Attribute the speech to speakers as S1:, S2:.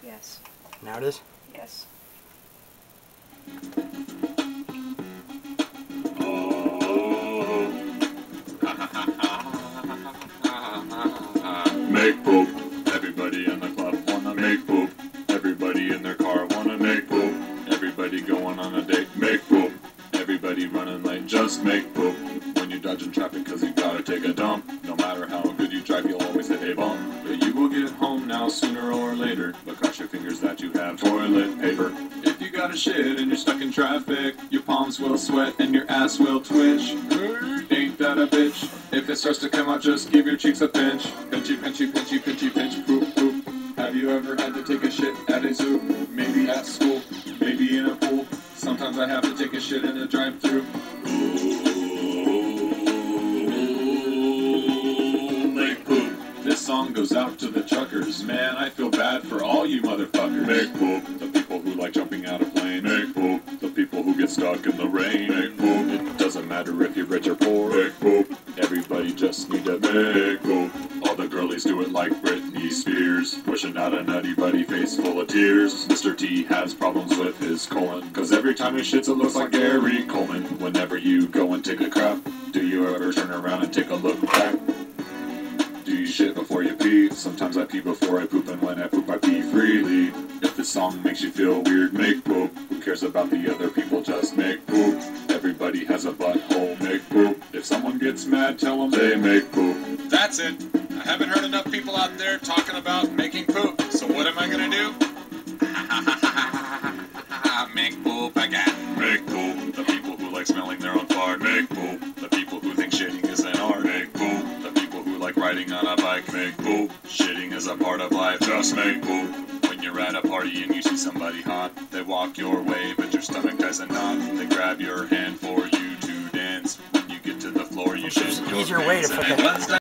S1: Yes.
S2: Now it is?
S1: Yes.
S3: Make poop. Everybody in the club wanna make poop. Everybody in their car wanna make poop. Everybody going on a date, make poop. Everybody running late, just make poop. When you're dodging traffic cause you gotta take a dump, no matter how good you drive, you'll always hit a bump. But you will get home now sooner or later, but cross your fingers that you have toilet paper. If you got a shit and you're stuck in traffic, your palms will sweat and your ass will twitch. Ain't that a bitch? If it starts to come out, just give your cheeks a pinch. Pinchy, pinchy, pinchy, pinchy, pinch, poop, poop. Have you ever had to take a shit at a zoo? Maybe at school, maybe in a pool. Sometimes I have to take a shit in a drive-thru. Make poop. This song goes out to the truckers. Man, I feel bad for all you motherfuckers. Make poop. The people who like jumping out of planes. Make poop. The people who get stuck in the rain. Make poop. It doesn't matter if you're rich or poor. Make poop. Everybody just need to make poop. All the girlies do it like Britney Spears, pushing out a nutty buddy face full of tears. Mr. T has problems with his colon, cause every time he shits it looks like Gary Coleman. Whenever you go and take a crap, do you ever turn around and take a look back? Do you shit before you pee? Sometimes I pee before I poop, and when I poop I pee freely. If this song makes you feel weird, make poop. Who cares about the other people, just make poop. Everybody has a butthole, make poop. If someone gets mad, tell them they make poop.
S4: That's it. I haven't heard enough people out there talking about making poop, so what am I gonna do? Make poop again.
S3: Make poop. The people who like smelling their own fart, make poop. The people who think shitting is an art, make poop. The people who like riding on a bike, make poop. Shitting is a part of life, just make poop. When you're at a party and you see somebody hot, they walk your way but your stomach doesn't knock. They grab your hand for you to dance. When you get to the floor you shit your
S2: Easier way to
S3: pants.
S2: fucking